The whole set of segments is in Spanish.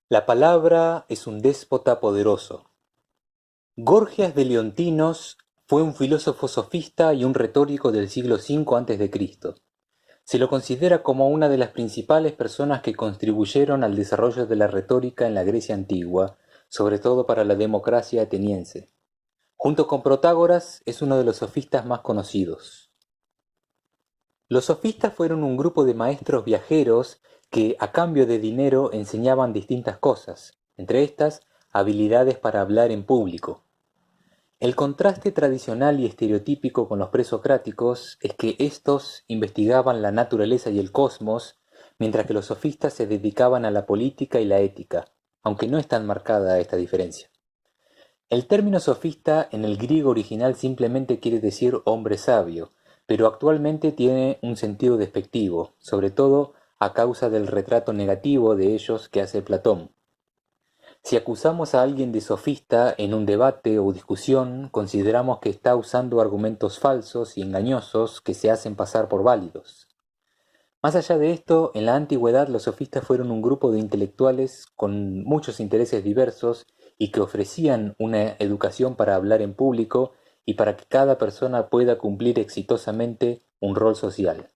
La palabra es un déspota poderoso. Gorgias de Leontinos fue un filósofo sofista y un retórico del siglo V a.C. Se lo considera como una de las principales personas que contribuyeron al desarrollo de la retórica en la Grecia antigua, sobre todo para la democracia ateniense. Junto con Protágoras, es uno de los sofistas más conocidos. Los sofistas fueron un grupo de maestros viajeros que, a cambio de dinero, enseñaban distintas cosas, entre estas, habilidades para hablar en público. El contraste tradicional y estereotípico con los presocráticos es que éstos investigaban la naturaleza y el cosmos, mientras que los sofistas se dedicaban a la política y la ética, aunque no es tan marcada esta diferencia. El término sofista en el griego original simplemente quiere decir hombre sabio, pero actualmente tiene un sentido despectivo, sobre todo a causa del retrato negativo de ellos que hace Platón. Si acusamos a alguien de sofista en un debate o discusión, consideramos que está usando argumentos falsos y engañosos que se hacen pasar por válidos. Más allá de esto, en la antigüedad los sofistas fueron un grupo de intelectuales con muchos intereses diversos y que ofrecían una educación para hablar en público y para que cada persona pueda cumplir exitosamente un rol social.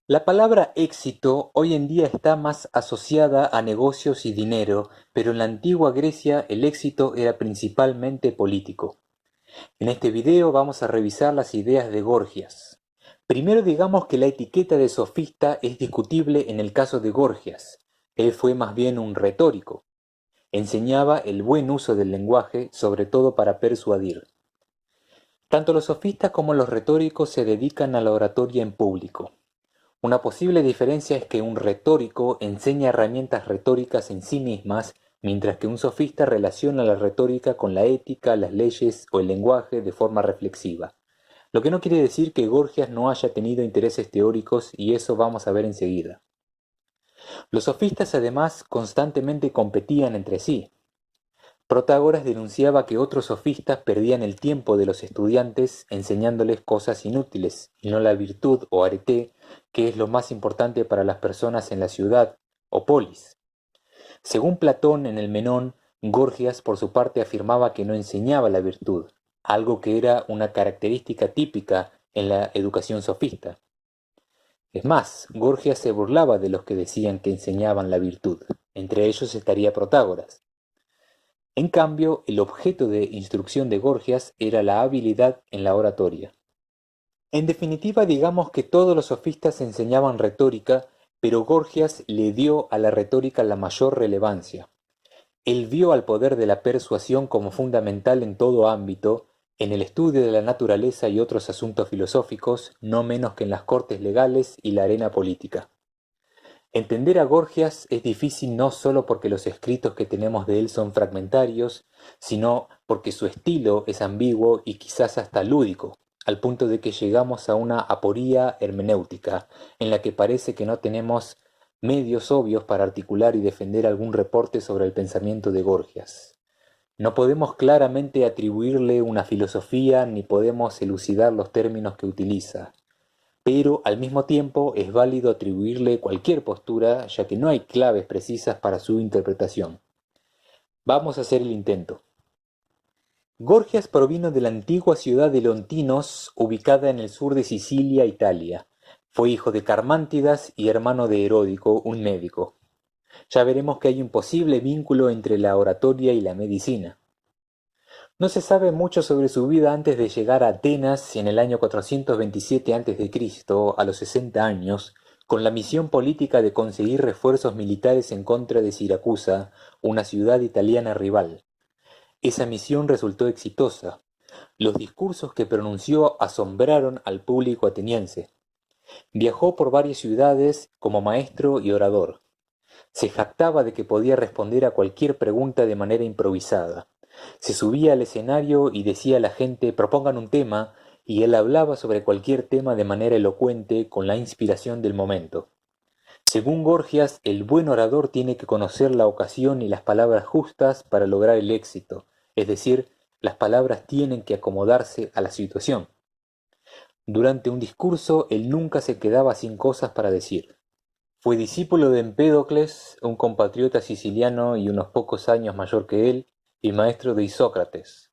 La palabra éxito hoy en día está más asociada a negocios y dinero, pero en la antigua Grecia el éxito era principalmente político. En este video vamos a revisar las ideas de Gorgias. Primero digamos que la etiqueta de sofista es discutible en el caso de Gorgias. Él fue más bien un retórico. Enseñaba el buen uso del lenguaje, sobre todo para persuadir. Tanto los sofistas como los retóricos se dedican a la oratoria en público. Una posible diferencia es que un retórico enseña herramientas retóricas en sí mismas, mientras que un sofista relaciona la retórica con la ética, las leyes o el lenguaje de forma reflexiva. Lo que no quiere decir que Gorgias no haya tenido intereses teóricos, y eso vamos a ver enseguida. Los sofistas además constantemente competían entre sí. Protágoras denunciaba que otros sofistas perdían el tiempo de los estudiantes enseñándoles cosas inútiles, y no la virtud o arete, que es lo más importante para las personas en la ciudad o polis. Según Platón en el Menón, Gorgias por su parte afirmaba que no enseñaba la virtud, algo que era una característica típica en la educación sofista. Es más, Gorgias se burlaba de los que decían que enseñaban la virtud, entre ellos estaría Protágoras. En cambio, el objeto de instrucción de Gorgias era la habilidad en la oratoria. En definitiva, digamos que todos los sofistas enseñaban retórica, pero Gorgias le dio a la retórica la mayor relevancia. Él vio al poder de la persuasión como fundamental en todo ámbito, en el estudio de la naturaleza y otros asuntos filosóficos, no menos que en las cortes legales y la arena política. Entender a Gorgias es difícil no solo porque los escritos que tenemos de él son fragmentarios, sino porque su estilo es ambiguo y quizás hasta lúdico, al punto de que llegamos a una aporía hermenéutica, en la que parece que no tenemos medios obvios para articular y defender algún reporte sobre el pensamiento de Gorgias. No podemos claramente atribuirle una filosofía ni podemos elucidar los términos que utiliza, pero al mismo tiempo es válido atribuirle cualquier postura, ya que no hay claves precisas para su interpretación. Vamos a hacer el intento. Gorgias provino de la antigua ciudad de Leontinos, ubicada en el sur de Sicilia, Italia. Fue hijo de Carmántidas y hermano de Heródico, un médico. Ya veremos que hay un posible vínculo entre la oratoria y la medicina. No se sabe mucho sobre su vida antes de llegar a Atenas en el año 427 a.C., a los 60 años, con la misión política de conseguir refuerzos militares en contra de Siracusa, una ciudad italiana rival. Esa misión resultó exitosa. Los discursos que pronunció asombraron al público ateniense. Viajó por varias ciudades como maestro y orador. Se jactaba de que podía responder a cualquier pregunta de manera improvisada. Se subía al escenario y decía a la gente propongan un tema, y él hablaba sobre cualquier tema de manera elocuente con la inspiración del momento. Según Gorgias, el buen orador tiene que conocer la ocasión y las palabras justas para lograr el éxito, es decir, las palabras tienen que acomodarse a la situación. Durante un discurso él nunca se quedaba sin cosas para decir. Fue discípulo de Empédocles, un compatriota siciliano y unos pocos años mayor que él, y maestro de Isócrates.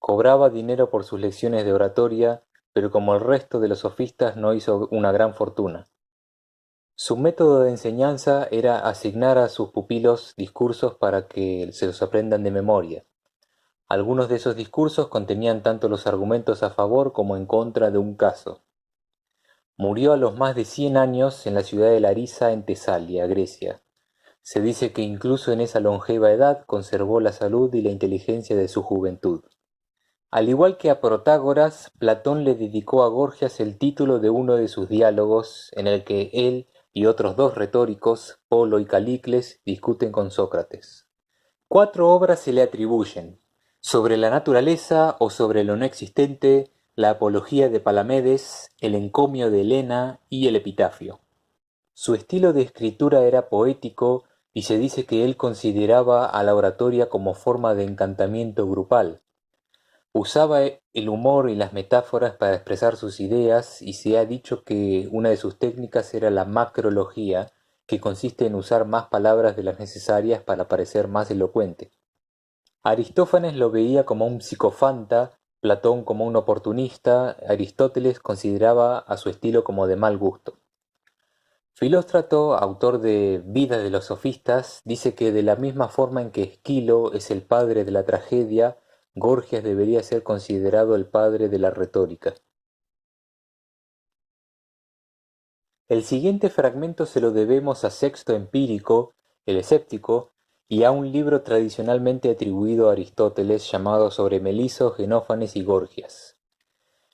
Cobraba dinero por sus lecciones de oratoria, pero como el resto de los sofistas no hizo una gran fortuna. Su método de enseñanza era asignar a sus pupilos discursos para que se los aprendan de memoria. Algunos de esos discursos contenían tanto los argumentos a favor como en contra de un caso. Murió a los más de 100 años en la ciudad de Larisa, en Tesalia, Grecia. Se dice que incluso en esa longeva edad conservó la salud y la inteligencia de su juventud. Al igual que a Protágoras, Platón le dedicó a Gorgias el título de uno de sus diálogos, en el que él y otros dos retóricos, Polo y Calicles, discuten con Sócrates. 4 obras se le atribuyen: sobre la naturaleza o sobre lo no existente, la Apología de Palamedes, el Encomio de Helena y el Epitafio. Su estilo de escritura era poético y se dice que él consideraba a la oratoria como forma de encantamiento grupal. Usaba el humor y las metáforas para expresar sus ideas, y se ha dicho que una de sus técnicas era la macrología, que consiste en usar más palabras de las necesarias para parecer más elocuente. Aristófanes lo veía como un psicofanta, Platón como un oportunista, Aristóteles consideraba a su estilo como de mal gusto. Filóstrato, autor de Vida de los sofistas, dice que de la misma forma en que Esquilo es el padre de la tragedia, Gorgias debería ser considerado el padre de la retórica. El siguiente fragmento se lo debemos a Sexto Empírico, el escéptico, y a un libro tradicionalmente atribuido a Aristóteles llamado Sobre Meliso, Genófanes y Gorgias.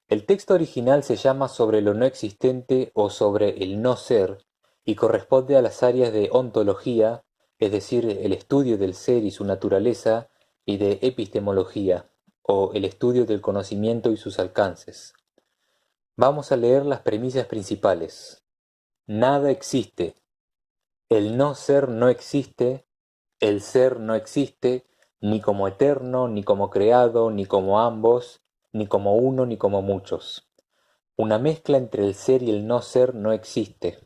El texto original se llama Sobre lo no existente o Sobre el no ser, y corresponde a las áreas de ontología, es decir, el estudio del ser y su naturaleza, y de epistemología, o el estudio del conocimiento y sus alcances. Vamos a leer las premisas principales. Nada existe. El no ser no existe. El ser no existe, ni como eterno, ni como creado, ni como ambos, ni como uno, ni como muchos. Una mezcla entre el ser y el no ser no existe.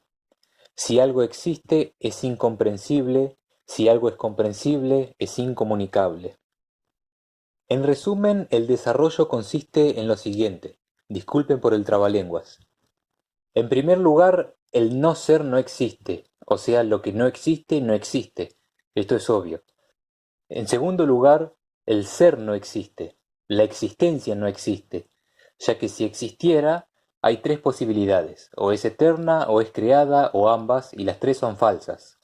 Si algo existe, es incomprensible. Si algo es comprensible, es incomunicable. En resumen, el desarrollo consiste en lo siguiente. Disculpen por el trabalenguas. En primer lugar, el no ser no existe, o sea, lo que no existe, no existe. Esto es obvio. En segundo lugar, el ser no existe, la existencia no existe, ya que si existiera, hay 3 posibilidades: o es eterna, o es creada, o ambas, y las 3 son falsas.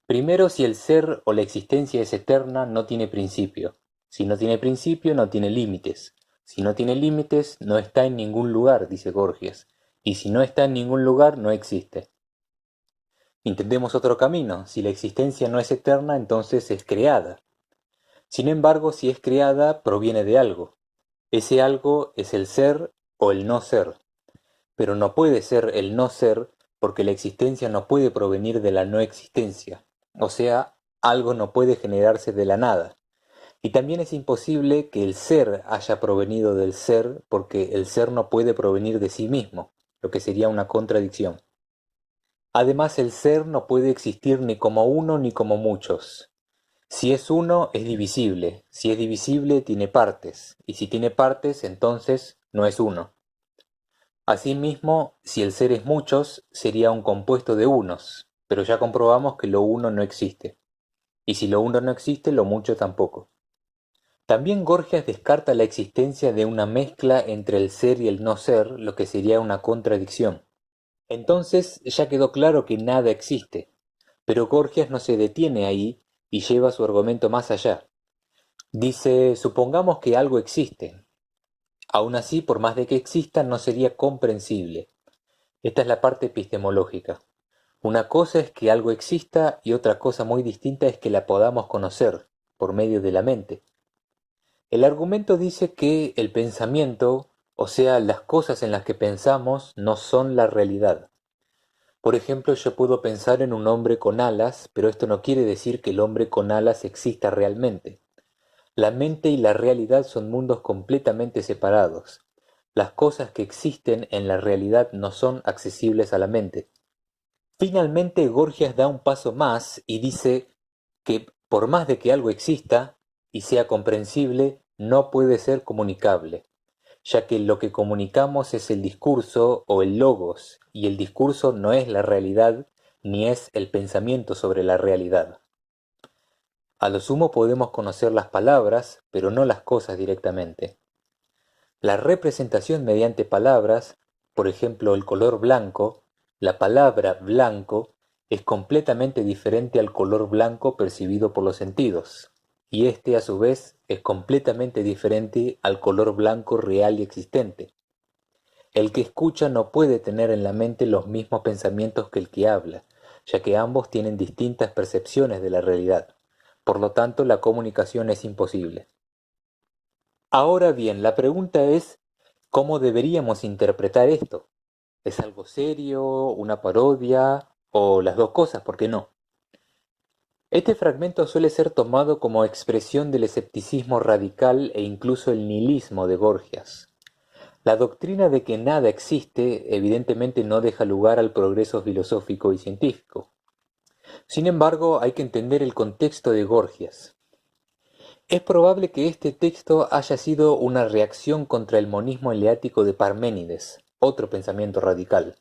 Primero, si el ser o la existencia es eterna, no tiene principio. Si no tiene principio, no tiene límites. Si no tiene límites, no está en ningún lugar, dice Gorgias. Y si no está en ningún lugar, no existe. Intentemos otro camino. Si la existencia no es eterna, entonces es creada. Sin embargo, si es creada, proviene de algo. Ese algo es el ser o el no ser. Pero no puede ser el no ser porque la existencia no puede provenir de la no existencia. O sea, algo no puede generarse de la nada. Y también es imposible que el ser haya provenido del ser porque el ser no puede provenir de sí mismo, lo que sería una contradicción. Además, el ser no puede existir ni como uno ni como muchos. Si es uno, es divisible. Si es divisible, tiene partes. Y si tiene partes, entonces no es uno. Asimismo, si el ser es muchos, sería un compuesto de unos. Pero ya comprobamos que lo uno no existe. Y si lo uno no existe, lo mucho tampoco. También Gorgias descarta la existencia de una mezcla entre el ser y el no ser, lo que sería una contradicción. Entonces ya quedó claro que nada existe. Pero Gorgias no se detiene ahí y lleva su argumento más allá. Dice, supongamos que algo existe. Aún así, por más de que exista, no sería comprensible. Esta es la parte epistemológica. Una cosa es que algo exista y otra cosa muy distinta es que la podamos conocer por medio de la mente. El argumento dice que el pensamiento, o sea, las cosas en las que pensamos, no son la realidad. Por ejemplo, yo puedo pensar en un hombre con alas, pero esto no quiere decir que el hombre con alas exista realmente. La mente y la realidad son mundos completamente separados. Las cosas que existen en la realidad no son accesibles a la mente. Finalmente, Gorgias da un paso más y dice que por más de que algo exista y sea comprensible, no puede ser comunicable, ya que lo que comunicamos es el discurso o el logos, y el discurso no es la realidad ni es el pensamiento sobre la realidad. A lo sumo podemos conocer las palabras, pero no las cosas directamente. La representación mediante palabras, por ejemplo el color blanco, la palabra blanco es completamente diferente al color blanco percibido por los sentidos, y este a su vez es completamente diferente al color blanco real y existente. El que escucha no puede tener en la mente los mismos pensamientos que el que habla, ya que ambos tienen distintas percepciones de la realidad. Por lo tanto, la comunicación es imposible. Ahora bien, la pregunta es, ¿cómo deberíamos interpretar esto? ¿Es algo serio, una parodia o las dos cosas? ¿Por qué no? Este fragmento suele ser tomado como expresión del escepticismo radical e incluso el nihilismo de Gorgias. La doctrina de que nada existe evidentemente no deja lugar al progreso filosófico y científico. Sin embargo, hay que entender el contexto de Gorgias. Es probable que este texto haya sido una reacción contra el monismo eleático de Parménides, otro pensamiento radical.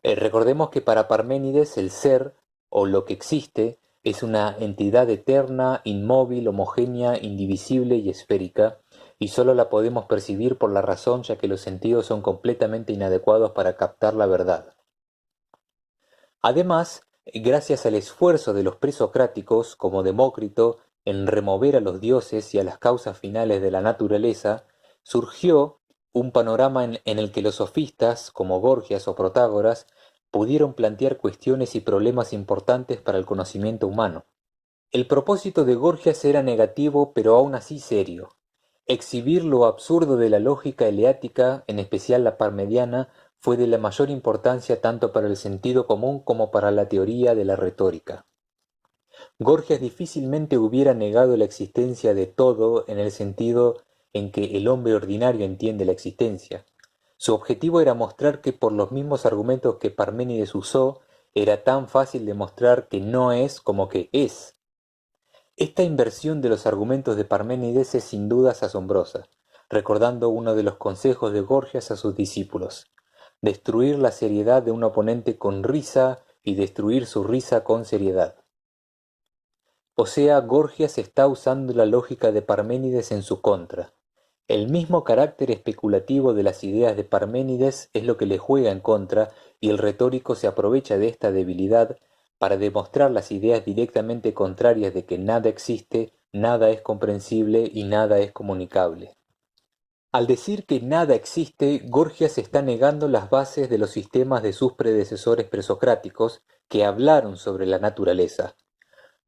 Recordemos que para Parménides el ser, o lo que existe, es una entidad eterna, inmóvil, homogénea, indivisible y esférica, y sólo la podemos percibir por la razón ya que los sentidos son completamente inadecuados para captar la verdad. Además, gracias al esfuerzo de los presocráticos, como Demócrito, en remover a los dioses y a las causas finales de la naturaleza, surgió un panorama en el que los sofistas, como Gorgias o Protágoras, pudieron plantear cuestiones y problemas importantes para el conocimiento humano. El propósito de Gorgias era negativo, pero aún así serio: exhibir lo absurdo de la lógica eleática, en especial la parmeniana, fue de la mayor importancia tanto para el sentido común como para la teoría de la retórica. Gorgias difícilmente hubiera negado la existencia de todo en el sentido en que el hombre ordinario entiende la existencia. Su objetivo era mostrar que por los mismos argumentos que Parménides usó, era tan fácil demostrar que no es como que es. Esta inversión de los argumentos de Parménides es sin dudas asombrosa, recordando uno de los consejos de Gorgias a sus discípulos: destruir la seriedad de un oponente con risa y destruir su risa con seriedad. O sea, Gorgias está usando la lógica de Parménides en su contra. El mismo carácter especulativo de las ideas de Parménides es lo que le juega en contra, y el retórico se aprovecha de esta debilidad para demostrar las ideas directamente contrarias de que nada existe, nada es comprensible y nada es comunicable. Al decir que nada existe, Gorgias está negando las bases de los sistemas de sus predecesores presocráticos que hablaron sobre la naturaleza.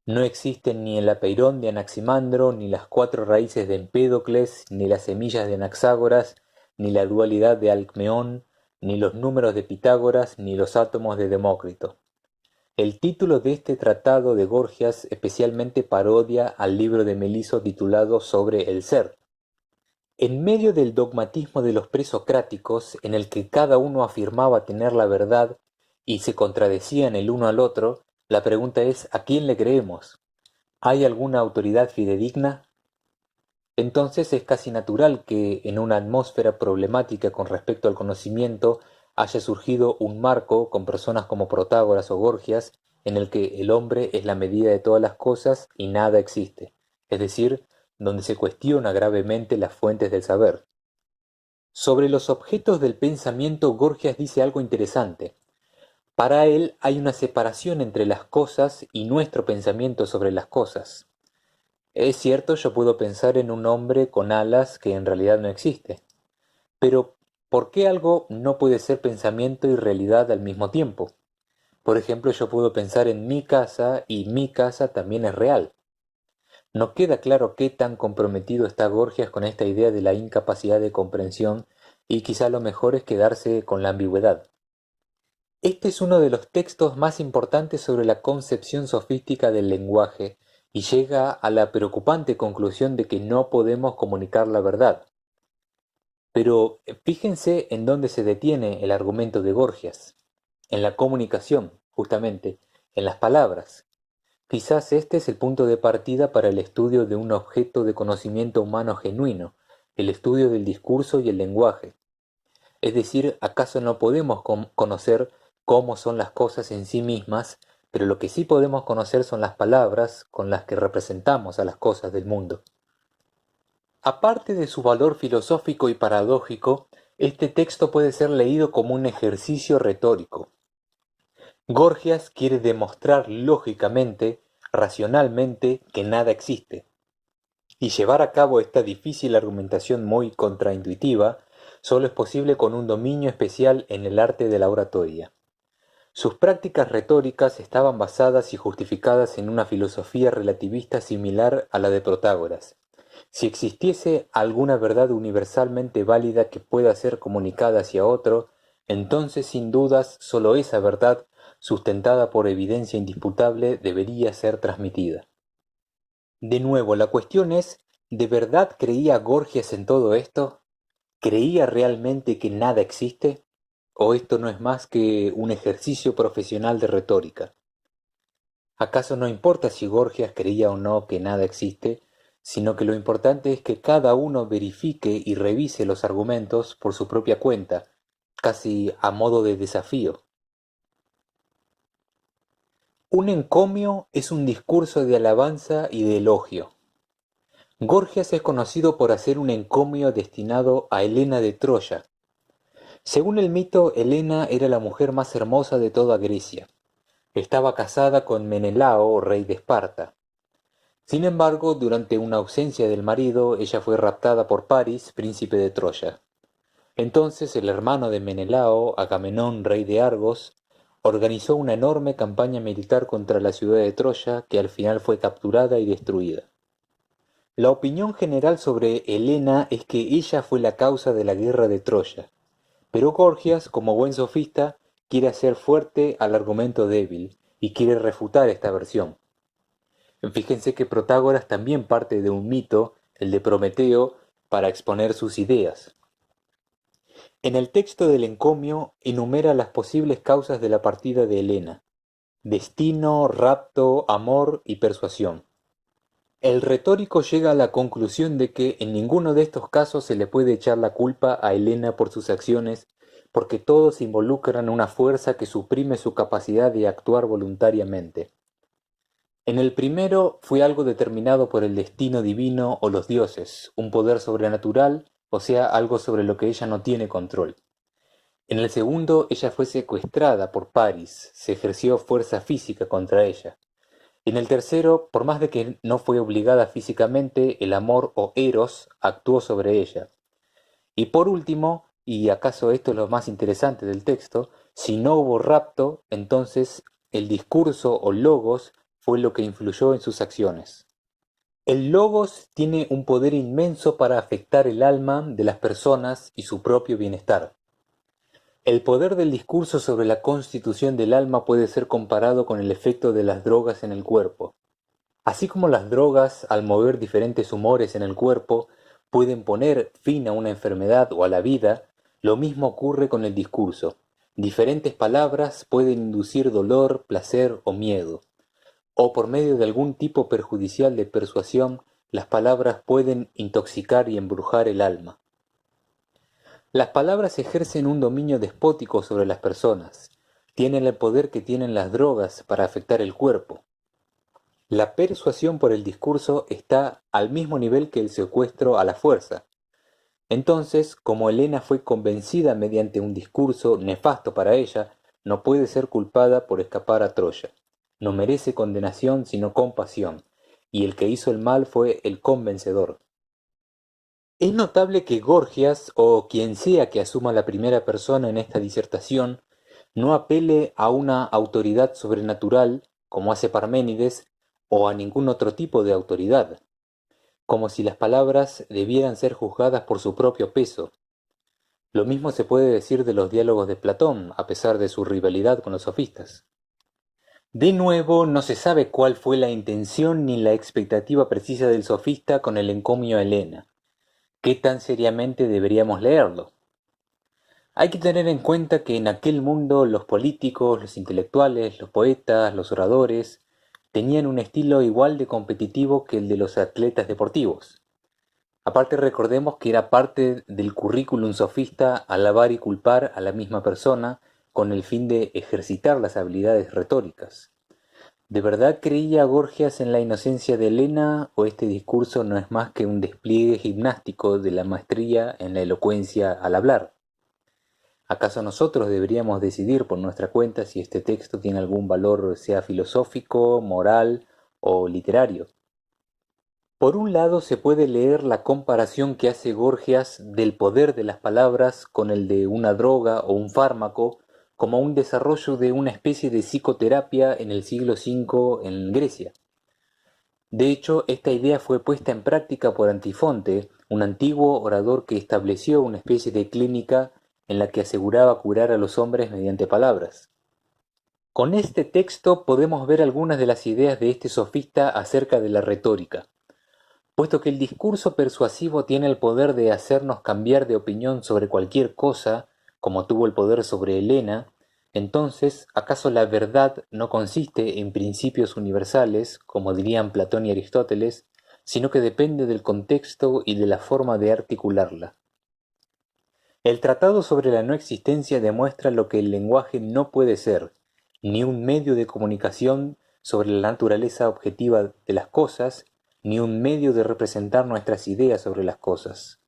No existen ni el apeirón de Anaximandro, ni las cuatro raíces de Empédocles, ni las semillas de Anaxágoras, ni la dualidad de Alcmeón, ni los números de Pitágoras, ni los átomos de Demócrito. El título de este tratado de Gorgias especialmente parodia al libro de Meliso titulado Sobre el ser. En medio del dogmatismo de los presocráticos, en el que cada uno afirmaba tener la verdad y se contradecían el uno al otro, la pregunta es: ¿a quién le creemos? ¿Hay alguna autoridad fidedigna? Entonces es casi natural que en una atmósfera problemática con respecto al conocimiento haya surgido un marco con personas como Protágoras o Gorgias, en el que el hombre es la medida de todas las cosas y nada existe, es decir, donde se cuestiona gravemente las fuentes del saber. Sobre los objetos del pensamiento, Gorgias dice algo interesante. Para él hay una separación entre las cosas y nuestro pensamiento sobre las cosas. Es cierto, yo puedo pensar en un hombre con alas que en realidad no existe. Pero, ¿por qué algo no puede ser pensamiento y realidad al mismo tiempo? Por ejemplo, yo puedo pensar en mi casa y mi casa también es real. No queda claro qué tan comprometido está Gorgias con esta idea de la incapacidad de comprensión, y quizá lo mejor es quedarse con la ambigüedad. Este es uno de los textos más importantes sobre la concepción sofística del lenguaje, y llega a la preocupante conclusión de que no podemos comunicar la verdad. Pero fíjense en dónde se detiene el argumento de Gorgias: en la comunicación. justamente, en las palabras. Quizás este es el punto de partida para el estudio de un objeto de conocimiento humano genuino, el estudio del discurso y el lenguaje. Es decir, ¿acaso no podemos conocer cómo son las cosas en sí mismas, pero lo que sí podemos conocer son las palabras con las que representamos a las cosas del mundo? Aparte de su valor filosófico y paradójico, este texto puede ser leído como un ejercicio retórico. Gorgias quiere demostrar lógicamente, racionalmente, que nada existe. Y llevar a cabo esta difícil argumentación muy contraintuitiva solo es posible con un dominio especial en el arte de la oratoria. Sus prácticas retóricas estaban basadas y justificadas en una filosofía relativista similar a la de Protágoras. Si existiese alguna verdad universalmente válida que pueda ser comunicada hacia otro, entonces sin dudas sólo esa verdad, sustentada por evidencia indisputable, debería ser transmitida. De nuevo, la cuestión es, ¿de verdad creía Gorgias en todo esto? ¿Creía realmente que nada existe? ¿O esto no es más que un ejercicio profesional de retórica? ¿Acaso no importa si Gorgias creía o no que nada existe, sino que lo importante es que cada uno verifique y revise los argumentos por su propia cuenta, casi a modo de desafío? Un encomio es un discurso de alabanza y de elogio. Gorgias es conocido por hacer un encomio destinado a Helena de Troya. Según el mito, Helena era la mujer más hermosa de toda Grecia. Estaba casada con Menelao, rey de Esparta. Sin embargo, durante una ausencia del marido, ella fue raptada por Paris, príncipe de Troya. Entonces el hermano de Menelao, Agamenón, rey de Argos, organizó una enorme campaña militar contra la ciudad de Troya, que al final fue capturada y destruida. La opinión general sobre Helena es que ella fue la causa de la guerra de Troya, pero Gorgias, como buen sofista, quiere hacer fuerte al argumento débil y quiere refutar esta versión. Fíjense que Protágoras también parte de un mito, el de Prometeo, para exponer sus ideas. En el texto del encomio enumera las posibles causas de la partida de Helena: destino, rapto, amor y persuasión. El retórico llega a la conclusión de que en ninguno de estos casos se le puede echar la culpa a Helena por sus acciones, porque todos involucran una fuerza que suprime su capacidad de actuar voluntariamente. En el primero fue algo determinado por el destino divino o los dioses, un poder sobrenatural, o sea, algo sobre lo que ella no tiene control. En el segundo, ella fue secuestrada por Paris, se ejerció fuerza física contra ella. En el tercero, por más de que no fue obligada físicamente, el amor o eros actuó sobre ella. Y por último, y acaso esto es lo más interesante del texto, si no hubo rapto, entonces el discurso o logos fue lo que influyó en sus acciones. El logos tiene un poder inmenso para afectar el alma de las personas y su propio bienestar. El poder del discurso sobre la constitución del alma puede ser comparado con el efecto de las drogas en el cuerpo. Así como las drogas, al mover diferentes humores en el cuerpo, pueden poner fin a una enfermedad o a la vida, lo mismo ocurre con el discurso. Diferentes palabras pueden inducir dolor, placer o miedo. O por medio de algún tipo perjudicial de persuasión, las palabras pueden intoxicar y embrujar el alma. Las palabras ejercen un dominio despótico sobre las personas. Tienen el poder que tienen las drogas para afectar el cuerpo. La persuasión por el discurso está al mismo nivel que el secuestro a la fuerza. Entonces, como Helena fue convencida mediante un discurso nefasto para ella, no puede ser culpada por escapar a Troya. No merece condenación sino compasión, y el que hizo el mal fue el convencedor. Es notable que Gorgias, o quien sea que asuma la primera persona en esta disertación, no apele a una autoridad sobrenatural, como hace Parménides, o a ningún otro tipo de autoridad, como si las palabras debieran ser juzgadas por su propio peso. Lo mismo se puede decir de los diálogos de Platón, a pesar de su rivalidad con los sofistas. De nuevo, no se sabe cuál fue la intención ni la expectativa precisa del sofista con el encomio a Helena. ¿Qué tan seriamente deberíamos leerlo? Hay que tener en cuenta que en aquel mundo los políticos, los intelectuales, los poetas, los oradores, tenían un estilo igual de competitivo que el de los atletas deportivos. Aparte recordemos que era parte del currículum sofista alabar y culpar a la misma persona con el fin de ejercitar las habilidades retóricas. ¿De verdad creía Gorgias en la inocencia de Helena o este discurso no es más que un despliegue gimnástico de la maestría en la elocuencia al hablar? ¿Acaso nosotros deberíamos decidir por nuestra cuenta si este texto tiene algún valor, sea filosófico, moral o literario? Por un lado se puede leer la comparación que hace Gorgias del poder de las palabras con el de una droga o un fármaco como un desarrollo de una especie de psicoterapia en el siglo V en Grecia. De hecho, esta idea fue puesta en práctica por Antifonte, un antiguo orador que estableció una especie de clínica en la que aseguraba curar a los hombres mediante palabras. Con este texto podemos ver algunas de las ideas de este sofista acerca de la retórica. Puesto que el discurso persuasivo tiene el poder de hacernos cambiar de opinión sobre cualquier cosa, como tuvo el poder sobre Helena, entonces, ¿acaso la verdad no consiste en principios universales, como dirían Platón y Aristóteles, sino que depende del contexto y de la forma de articularla? El tratado sobre la no existencia demuestra lo que el lenguaje no puede ser, ni un medio de comunicación sobre la naturaleza objetiva de las cosas, ni un medio de representar nuestras ideas sobre las cosas.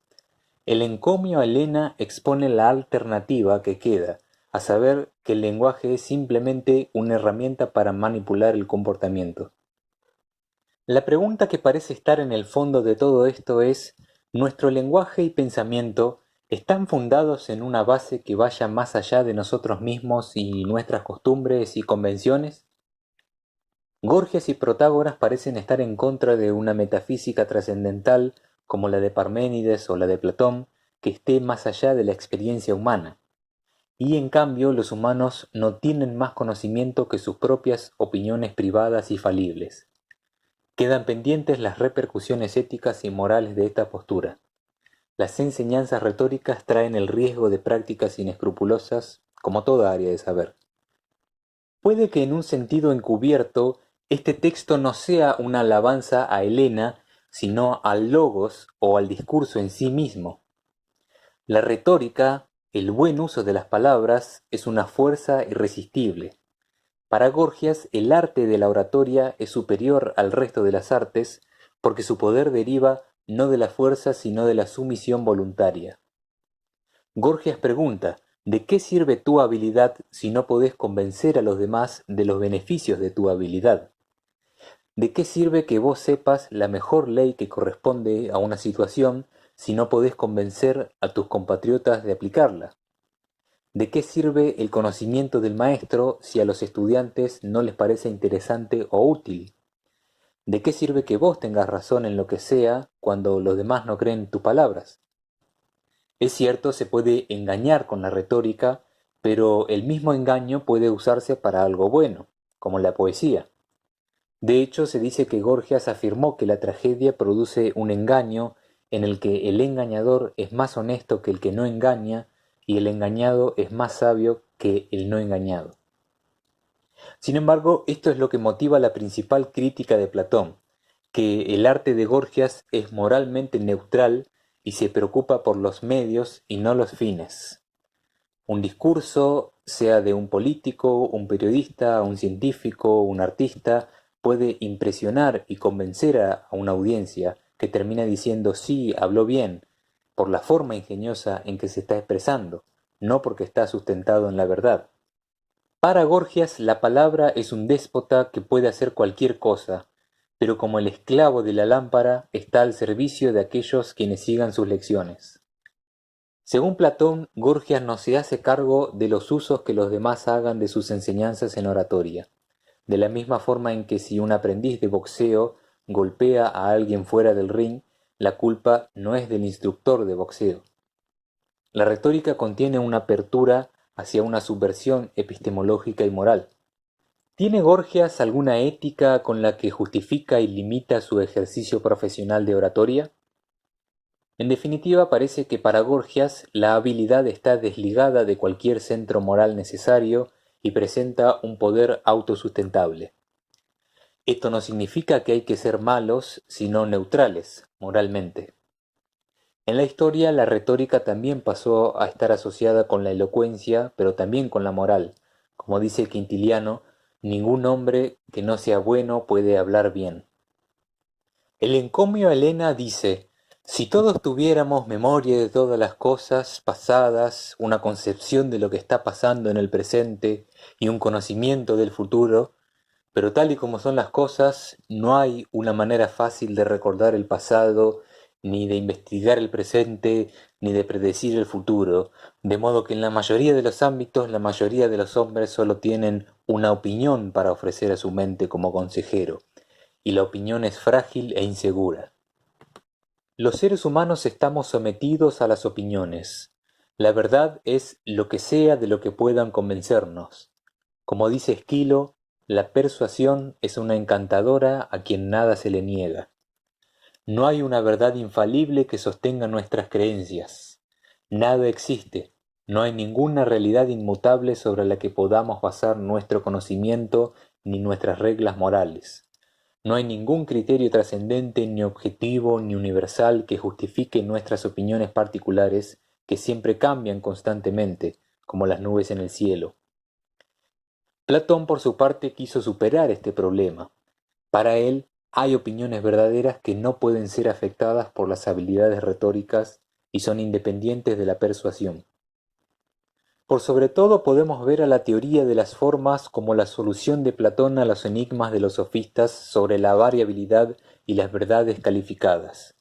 El encomio a Helena expone la alternativa que queda, a saber que el lenguaje es simplemente una herramienta para manipular el comportamiento. La pregunta que parece estar en el fondo de todo esto es, ¿nuestro lenguaje y pensamiento están fundados en una base que vaya más allá de nosotros mismos y nuestras costumbres y convenciones? Gorgias y Protágoras parecen estar en contra de una metafísica trascendental como la de Parménides o la de Platón, que esté más allá de la experiencia humana. Y en cambio los humanos no tienen más conocimiento que sus propias opiniones privadas y falibles. Quedan pendientes las repercusiones éticas y morales de esta postura. Las enseñanzas retóricas traen el riesgo de prácticas inescrupulosas, como toda área de saber. Puede que en un sentido encubierto este texto no sea una alabanza a Helena, sino al logos o al discurso en sí mismo. La retórica, el buen uso de las palabras, es una fuerza irresistible. Para Gorgias, el arte de la oratoria es superior al resto de las artes porque su poder deriva no de la fuerza sino de la sumisión voluntaria. Gorgias pregunta, ¿de qué sirve tu habilidad si no podés convencer a los demás de los beneficios de tu habilidad? ¿De qué sirve que vos sepas la mejor ley que corresponde a una situación si no podés convencer a tus compatriotas de aplicarla? ¿De qué sirve el conocimiento del maestro si a los estudiantes no les parece interesante o útil? ¿De qué sirve que vos tengas razón en lo que sea cuando los demás no creen tus palabras? Es cierto, se puede engañar con la retórica, pero el mismo engaño puede usarse para algo bueno, como la poesía. De hecho, se dice que Gorgias afirmó que la tragedia produce un engaño en el que el engañador es más honesto que el que no engaña y el engañado es más sabio que el no engañado. Sin embargo, esto es lo que motiva la principal crítica de Platón, que el arte de Gorgias es moralmente neutral y se preocupa por los medios y no los fines. Un discurso, sea de un político, un periodista, un científico, un artista, puede impresionar y convencer a una audiencia que termina diciendo sí, habló bien, por la forma ingeniosa en que se está expresando, no porque está sustentado en la verdad. Para Gorgias la palabra es un déspota que puede hacer cualquier cosa, pero como el esclavo de la lámpara está al servicio de aquellos quienes sigan sus lecciones. Según Platón, Gorgias no se hace cargo de los usos que los demás hagan de sus enseñanzas en oratoria, de la misma forma en que si un aprendiz de boxeo golpea a alguien fuera del ring, la culpa no es del instructor de boxeo. La retórica contiene una apertura hacia una subversión epistemológica y moral. ¿Tiene Gorgias alguna ética con la que justifica y limita su ejercicio profesional de oratoria? En definitiva, parece que para Gorgias la habilidad está desligada de cualquier centro moral necesario y presenta un poder autosustentable. Esto no significa que hay que ser malos, sino neutrales, moralmente. En la historia, la retórica también pasó a estar asociada con la elocuencia, pero también con la moral. Como dice Quintiliano, ningún hombre que no sea bueno puede hablar bien. El encomio Helena dice: si todos tuviéramos memoria de todas las cosas pasadas, una concepción de lo que está pasando en el presente y un conocimiento del futuro, pero tal y como son las cosas, no hay una manera fácil de recordar el pasado, ni de investigar el presente, ni de predecir el futuro, de modo que en la mayoría de los ámbitos la mayoría de los hombres solo tienen una opinión para ofrecer a su mente como consejero, y la opinión es frágil e insegura. Los seres humanos estamos sometidos a las opiniones. La verdad es lo que sea de lo que puedan convencernos. Como dice Esquilo, la persuasión es una encantadora a quien nada se le niega. No hay una verdad infalible que sostenga nuestras creencias. Nada existe, no hay ninguna realidad inmutable sobre la que podamos basar nuestro conocimiento ni nuestras reglas morales. No hay ningún criterio trascendente, ni objetivo, ni universal que justifique nuestras opiniones particulares, que siempre cambian constantemente, como las nubes en el cielo. Platón, por su parte, quiso superar este problema. Para él, hay opiniones verdaderas que no pueden ser afectadas por las habilidades retóricas y son independientes de la persuasión. Por sobre todo podemos ver a la teoría de las formas como la solución de Platón a los enigmas de los sofistas sobre la variabilidad y las verdades calificadas.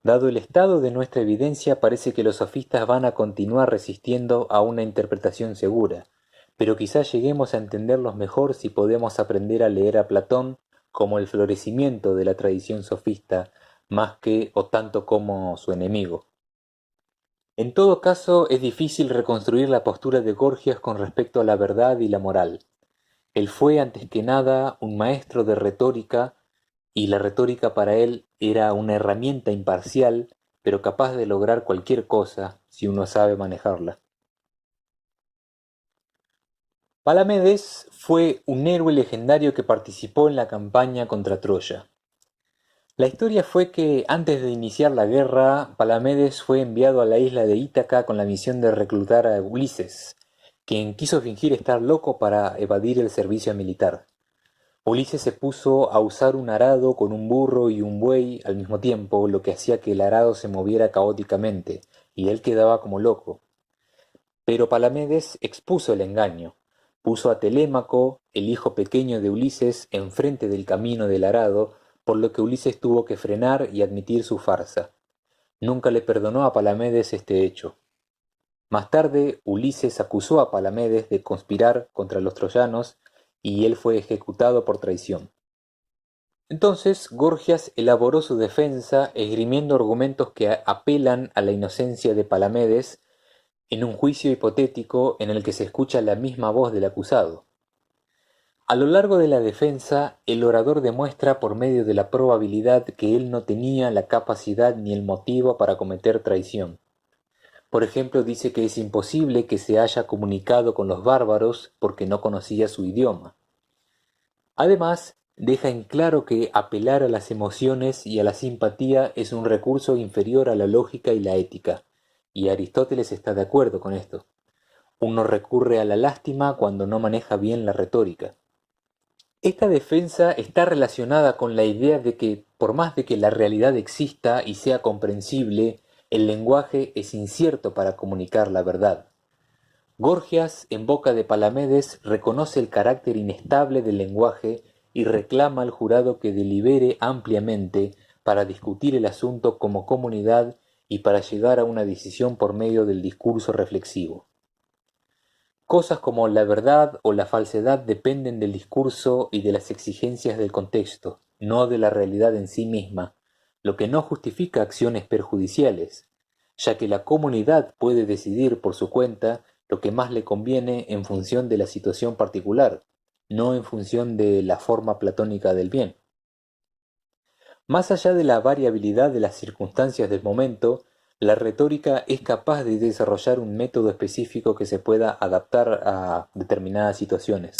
Dado el estado de nuestra evidencia, parece que los sofistas van a continuar resistiendo a una interpretación segura, pero quizás lleguemos a entenderlos mejor si podemos aprender a leer a Platón como el florecimiento de la tradición sofista, más que o tanto como su enemigo. En todo caso, es difícil reconstruir la postura de Gorgias con respecto a la verdad y la moral. Él fue, antes que nada, un maestro de retórica, y la retórica para él era una herramienta imparcial, pero capaz de lograr cualquier cosa si uno sabe manejarla. Palamedes fue un héroe legendario que participó en la campaña contra Troya. La historia fue que, antes de iniciar la guerra, Palamedes fue enviado a la isla de Ítaca con la misión de reclutar a Ulises, quien quiso fingir estar loco para evadir el servicio militar. Ulises se puso a usar un arado con un burro y un buey al mismo tiempo, lo que hacía que el arado se moviera caóticamente, y él quedaba como loco. Pero Palamedes expuso el engaño. Puso a Telémaco, el hijo pequeño de Ulises, enfrente del camino del arado, por lo que Ulises tuvo que frenar y admitir su farsa. Nunca le perdonó a Palamedes este hecho. Más tarde, Ulises acusó a Palamedes de conspirar contra los troyanos y él fue ejecutado por traición. Entonces, Gorgias elaboró su defensa esgrimiendo argumentos que apelan a la inocencia de Palamedes en un juicio hipotético en el que se escucha la misma voz del acusado. A lo largo de la defensa, el orador demuestra por medio de la probabilidad que él no tenía la capacidad ni el motivo para cometer traición. Por ejemplo, dice que es imposible que se haya comunicado con los bárbaros porque no conocía su idioma. Además, deja en claro que apelar a las emociones y a la simpatía es un recurso inferior a la lógica y la ética, y Aristóteles está de acuerdo con esto. Uno recurre a la lástima cuando no maneja bien la retórica. Esta defensa está relacionada con la idea de que, por más de que la realidad exista y sea comprensible, el lenguaje es incierto para comunicar la verdad. Gorgias, en boca de Palamedes, reconoce el carácter inestable del lenguaje y reclama al jurado que delibere ampliamente para discutir el asunto como comunidad y para llegar a una decisión por medio del discurso reflexivo. Cosas como la verdad o la falsedad dependen del discurso y de las exigencias del contexto, no de la realidad en sí misma, lo que no justifica acciones perjudiciales, ya que la comunidad puede decidir por su cuenta lo que más le conviene en función de la situación particular, no en función de la forma platónica del bien. Más allá de la variabilidad de las circunstancias del momento, la retórica es capaz de desarrollar un método específico que se pueda adaptar a determinadas situaciones.